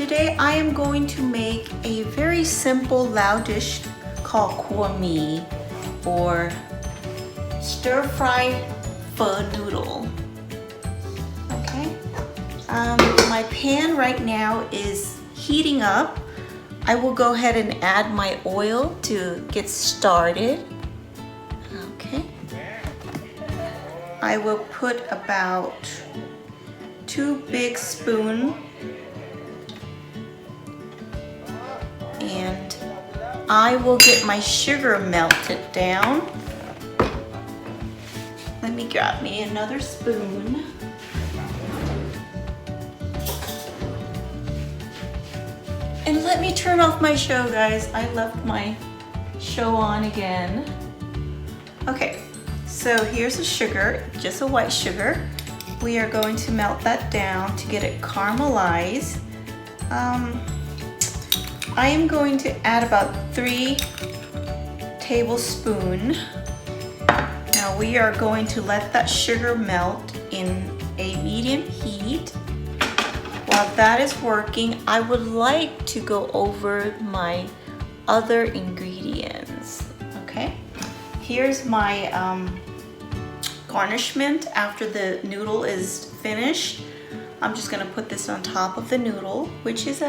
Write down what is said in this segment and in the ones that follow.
Today I am going to make a very simple Lao dish called cua mee, or stir-fry pho noodle. Okay, my pan right now is heating up. I will go ahead and add my oil to get started. Okay, I will put about 2 big spoons, and I will get my sugar melted down. Let me grab me another spoon. And let me turn off my show, guys. I left my show on again. Okay, so here's the sugar, just a white sugar. We are going to melt that down to get it caramelized. I am going to add about 3 tablespoons. Now we are going to let that sugar melt in a medium heat. While that is working, I would like to go over my other ingredients. Okay, here's my garnishment after the noodle is finished. I'm just gonna put this on top of the noodle, which is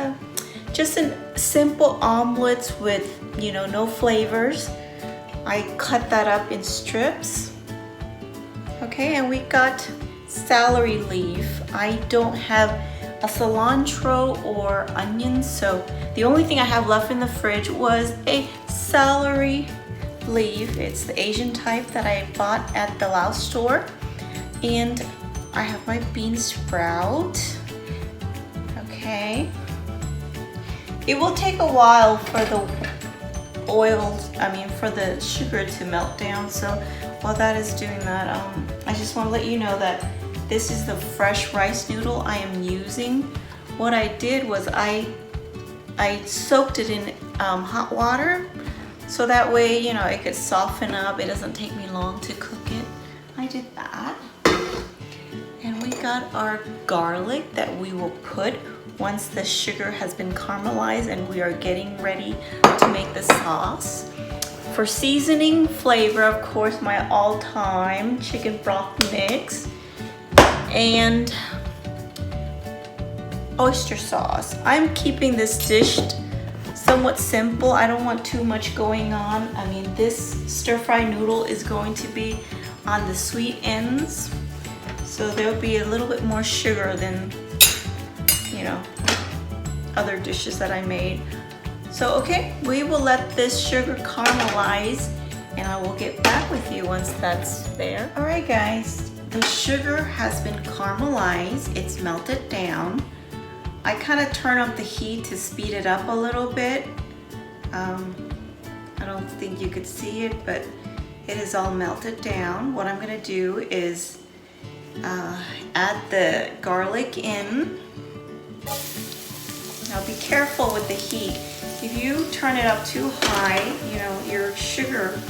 just a simple omelet with, no flavors. I cut that up in strips. Okay, and we got celery leaf. I don't have a cilantro or onions, so the only thing I have left in the fridge was a celery leaf. It's the Asian type that I bought at the Lao store. And I have my bean sprout. Okay. It will take a while for the for the sugar to melt down. So while that is doing that, I just want to let you know that this is the fresh rice noodle I am using. What I did was I soaked it in hot water, so that way, it could soften up. It doesn't take me long to cook it. I did that. And we got our garlic that we will put once the sugar has been caramelized and we are getting ready to make the sauce. For seasoning flavor, of course, my all-time chicken broth mix and oyster sauce. I'm keeping this dish somewhat simple. I don't want too much going on. This stir-fry noodle is going to be on the sweet ends, so there'll be a little bit more sugar than other dishes that I made. So okay, we will let this sugar caramelize and I will get back with you once that's there. All right guys, the sugar has been caramelized. It's melted down. I kind of turn up the heat to speed it up a little bit. I don't think you could see it, but it is all melted down. What I'm gonna do is add the garlic in. Now be careful with the heat. If you turn it up too high, your sugar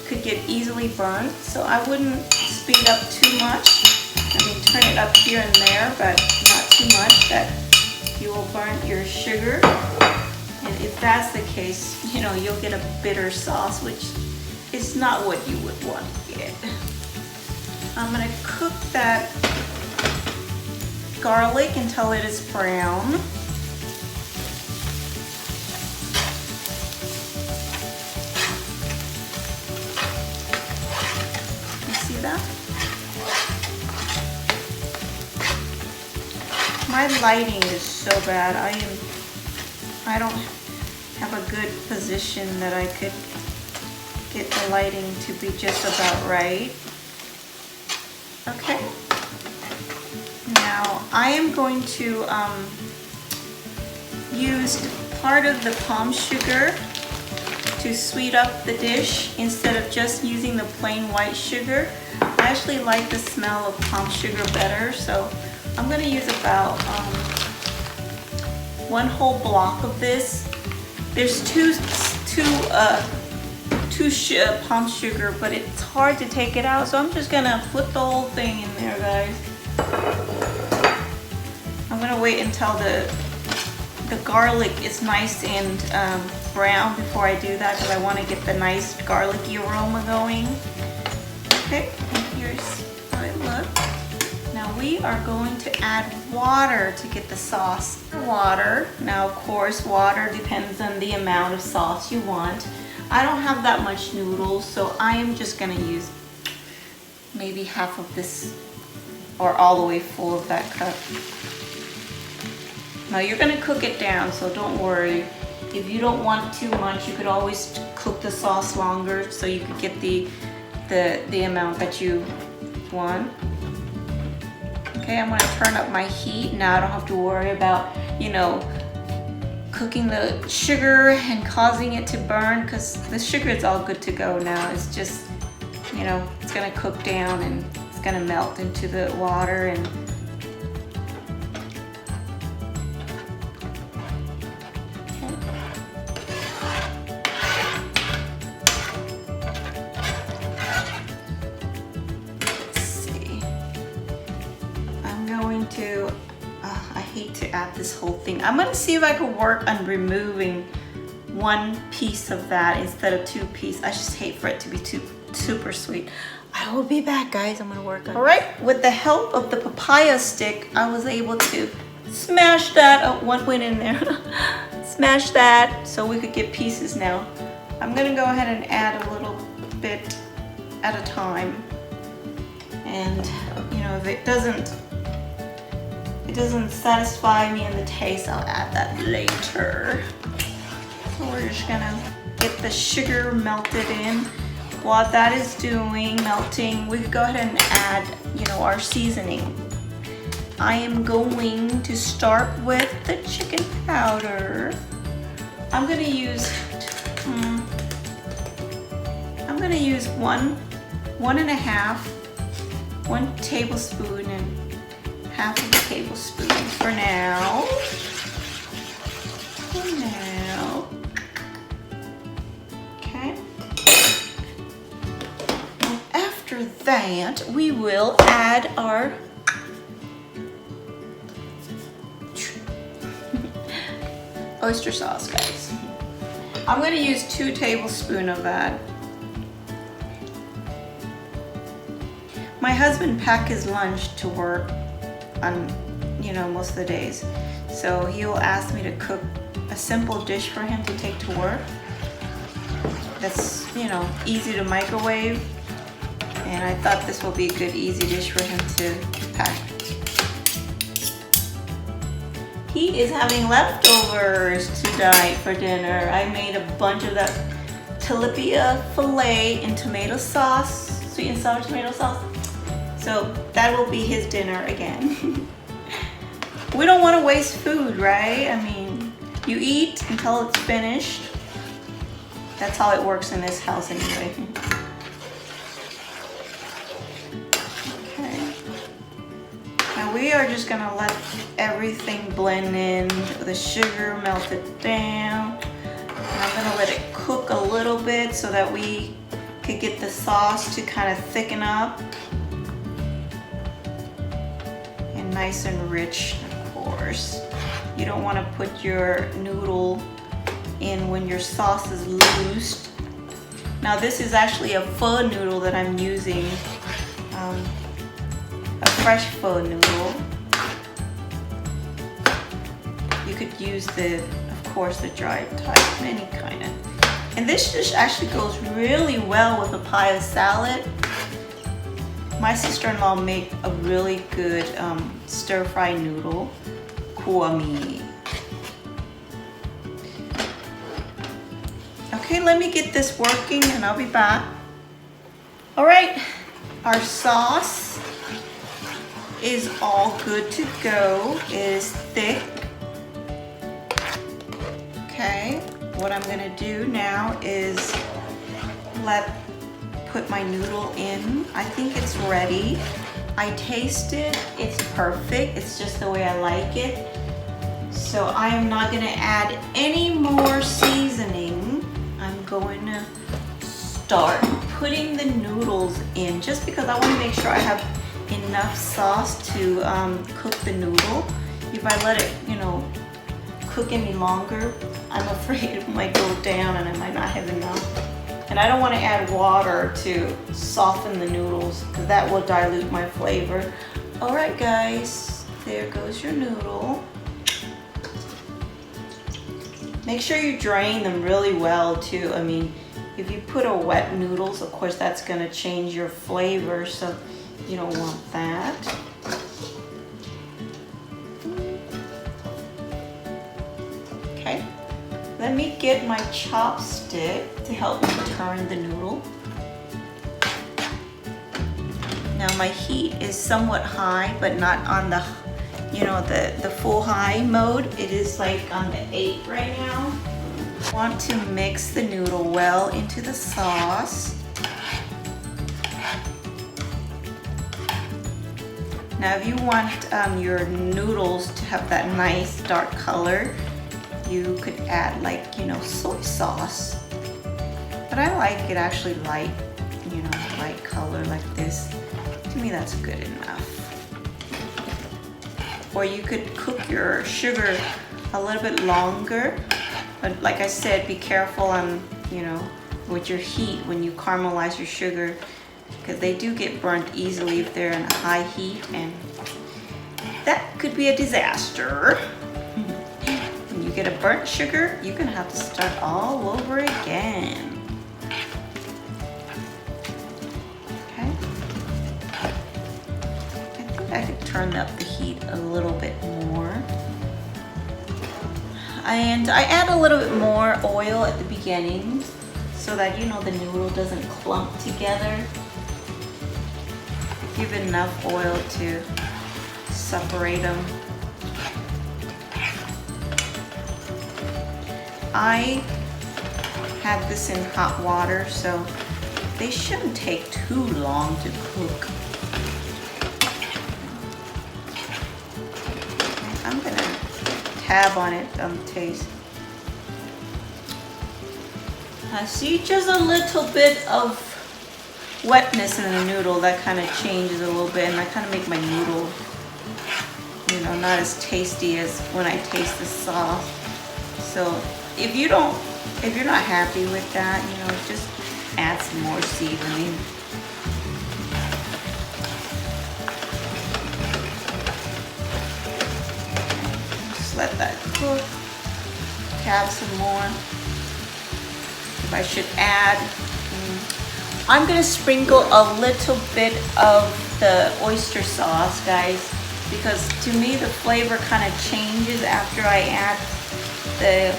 could get easily burnt. So I wouldn't speed up too much. Turn it up here and there, but not too much that you will burn your sugar. And if that's the case, you'll get a bitter sauce, which is not what you would want to get. I'm gonna cook that garlic until it is brown. That. My lighting is so bad. I don't have a good position that I could get the lighting to be just about right. Okay. Now I am going to use part of the palm sugar to sweet up the dish instead of just using the plain white sugar. I actually like the smell of palm sugar better, so I'm going to use about 1 whole block of this. There's two palm sugar, but it's hard to take it out, so I'm just going to put the whole thing in there, guys. I'm going to wait until the the garlic is nice and brown before I do that because I want to get the nice garlicky aroma going. Okay, and here's how it looks. Now we are going to add water to get the sauce. Water, now of course water depends on the amount of sauce you want. I don't have that much noodles, so I am just gonna use maybe half of this or all the way full of that cup. Now you're gonna cook it down, so don't worry. If you don't want too much, you could always cook the sauce longer so you could get the amount that you want. Okay, I'm gonna turn up my heat. Now I don't have to worry about, you know, cooking the sugar and causing it to burn because the sugar is all good to go now. It's just, you know, it's gonna cook down and it's gonna melt into the water and I hate to add this whole thing. I'm gonna see if I can work on removing one piece of that instead of two pieces. I just hate for it to be too super sweet. I will be back, guys. I'm gonna work on it. All right, with the help of the papaya stick, I was able to smash that. Oh, one went in there. Smash that so we could get pieces now. I'm gonna go ahead and add a little bit at a time. And you know, if it doesn't satisfy me in the taste, I'll add that later. So we're just gonna get the sugar melted in. While that is melting, we could go ahead and add, you know, our seasoning. I am going to start with the chicken powder. I'm gonna use one tablespoon and half of a tablespoon for now. Okay. And after that, we will add our oyster sauce, guys. I'm going to use 2 tablespoons of that. My husband packs his lunch to work on, you know, most of the days. So he'll ask me to cook a simple dish for him to take to work. That's, you know, easy to microwave. And I thought this will be a good, easy dish for him to pack. He is having leftovers tonight for dinner. I made a bunch of that tilapia fillet in tomato sauce, sweet and sour tomato sauce. So that will be his dinner again. We don't want to waste food, right? I mean, you eat until it's finished. That's how it works in this house anyway. Okay. Now we are just gonna let everything blend in, the sugar melt it down. And I'm gonna let it cook a little bit so that we could get the sauce to kind of thicken up. Nice and rich, of course. You don't want to put your noodle in when your sauce is loose. Now this is actually a pho noodle that I'm using, a fresh pho noodle. You could use of course, the dried type, any kind of. And this dish actually goes really well with papaya salad. My sister-in-law made a really good stir-fry noodle, kuami. Okay, let me get this working and I'll be back. All right, our sauce is all good to go. It is thick. Okay, what I'm gonna do now is put my noodle in. I think it's ready. I taste it, it's perfect. It's just the way I like it. So I am not gonna add any more seasoning. I'm going to start putting the noodles in just because I want to make sure I have enough sauce to cook the noodle. If I let it, you know, cook any longer, I'm afraid it might go down and I might not have enough. And I don't want to add water to soften the noodles because that will dilute my flavor. All right, guys, there goes your noodle. Make sure you drain them really well too. I mean, if you put a wet noodles, of course, that's gonna change your flavor, so you don't want that. Okay, let me get my chopstick to help me turn the noodle. Now my heat is somewhat high, but not on the, you know, the full high mode. It is like on the 8 right now. Want to mix the noodle well into the sauce. Now if you want your noodles to have that nice dark color, you could add like, you know, soy sauce. But I like it actually light, you know, light color like this. To me that's good enough. Or you could cook your sugar a little bit longer. But like I said, be careful on, you know, with your heat when you caramelize your sugar, because they do get burnt easily if they're in high heat, and that could be a disaster. When you get a burnt sugar, you're gonna have to start all over again. Okay. I think I could turn up the heat a little bit more. And I add a little bit more oil at the beginning so that, you know, the noodle doesn't clump together. Give it enough oil to separate them. I have this in hot water, so they shouldn't take too long to cook. I'm gonna tab on it on the taste. I see just a little bit of wetness in the noodle. That kind of changes a little bit, and I kind of make my noodle, you know, not as tasty as when I taste the sauce. So if you're not happy with that, you know, just add some more seasoning. Let that cook. Tab some more. If I should add, I'm gonna sprinkle a little bit of the oyster sauce, guys, because to me the flavor kind of changes after I add the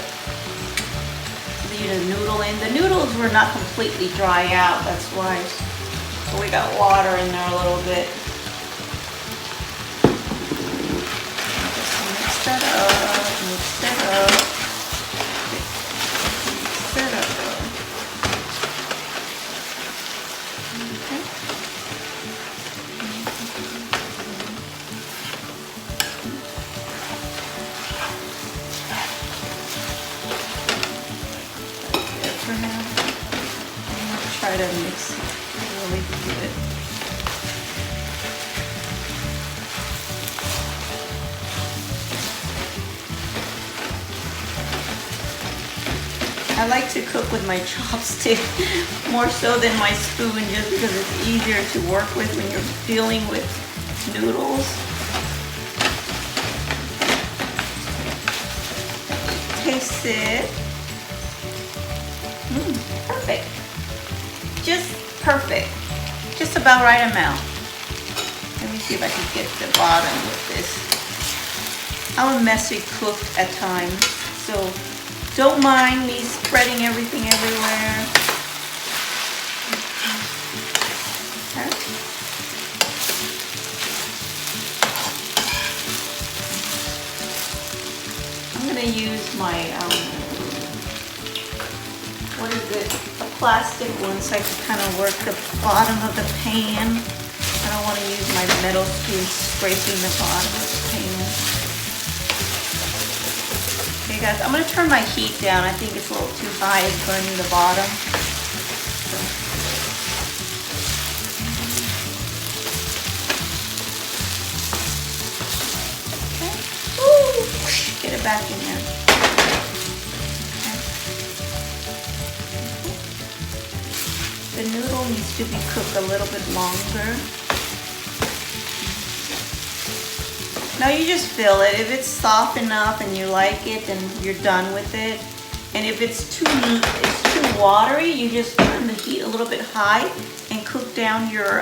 noodle in. The noodles were not completely dry out, that's why. So we got water in there a little bit. Mix that up, mix that up, mix that up. Okay. There for now. I'm going to try to mix it really good. I like to cook with my chopstick more so than my spoon, just because it's easier to work with when you're dealing with noodles. Taste it. Perfect. Just perfect. Just about right amount. Let me see if I can get the bottom with this. I'm a messy cook at times, so don't mind me spreading everything everywhere. Okay. I'm gonna use my, what is it? A plastic one, so I can kind of work the bottom of the pan. I don't want to use my metal spoon scraping the bottom of the pan. Okay guys, I'm going to turn my heat down. I think it's a little too high, it's burning the bottom. Okay. Woo! Get it back in there. Okay. The noodle needs to be cooked a little bit longer. Now you just feel it. If it's soft enough and you like it, then you're done with it. And if it's too watery, you just turn the heat a little bit high and cook down your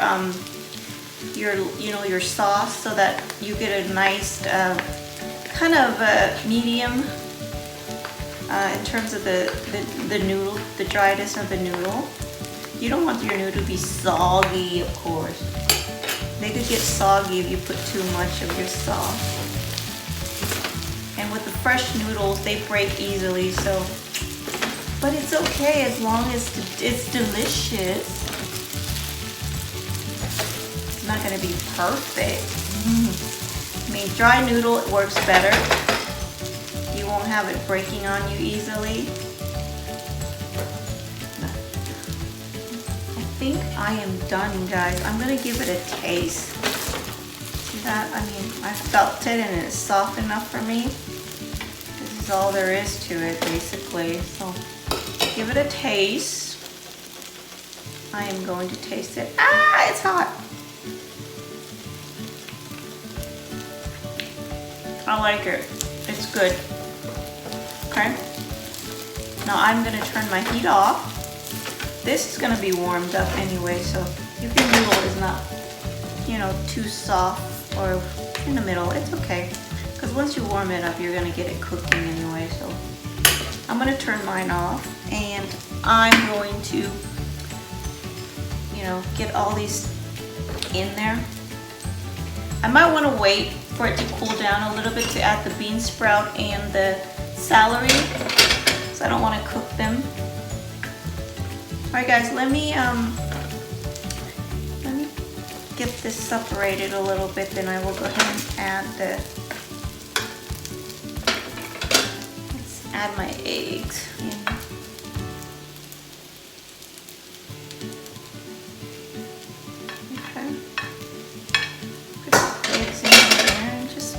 sauce so that you get a nice kind of medium in terms of the noodle, the dryness of the noodle. You don't want your noodle to be soggy, of course. They could get soggy if you put too much of your sauce. And with the fresh noodles, they break easily, so. But it's okay as long as it's delicious. It's not gonna be perfect. I mean, dry noodle, it works better. You won't have it breaking on you easily. I think I am done, guys. I'm gonna give it a taste. See that? I mean, I felt it and it's soft enough for me. This is all there is to it, basically. So give it a taste. I am going to taste it. Ah, it's hot. I like it. It's good. Okay. Now I'm gonna turn my heat off. This is gonna be warmed up anyway, so if your noodle is not, you know, too soft or in the middle, it's okay. Because once you warm it up, you're gonna get it cooking anyway. So I'm gonna turn mine off, and I'm going to, you know, get all these in there. I might want to wait for it to cool down a little bit to add the bean sprout and the celery, so I don't want to cook them. All right, guys, let me get this separated a little bit. Then I will go ahead and add let's add my eggs in.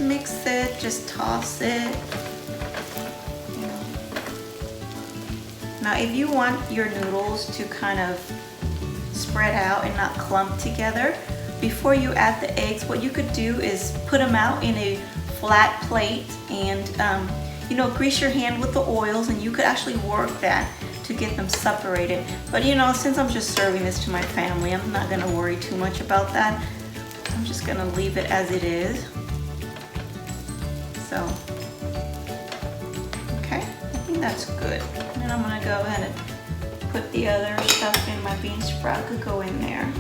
Mix it, just toss it. You know. Now if you want your noodles to kind of spread out and not clump together, before you add the eggs, what you could do is put them out in a flat plate and you know, grease your hand with the oils, and you could actually work that to get them separated. But you know, since I'm just serving this to my family, I'm not gonna worry too much about that. I'm just gonna leave it as it is. So, okay, I think that's good. And then I'm gonna go ahead and put the other stuff in. My bean sprout could go in there.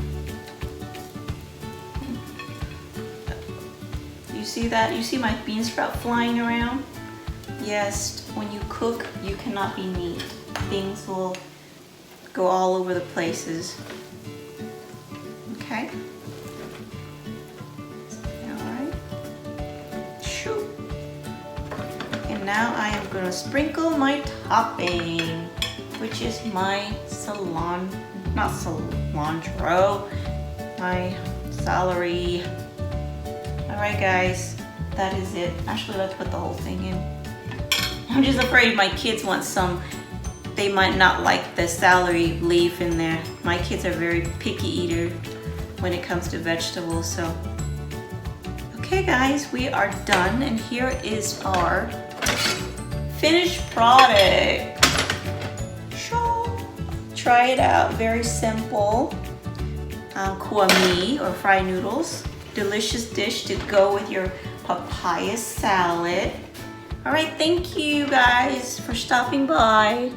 You see that? You see my bean sprout flying around? Yes, when you cook, you cannot be neat. Things will go all over the places. Okay? Now I am going to sprinkle my topping, which is my cilantro, my celery. All right, guys, that is it. Actually, let's put the whole thing in. I'm just afraid my kids want some. They might not like the celery leaf in there. My kids are very picky eaters when it comes to vegetables. So, okay, guys, we are done, and here is our finished product. Try it out. Very simple. Kua mi, or fried noodles. Delicious dish to go with your papaya salad. All right, thank you guys for stopping by.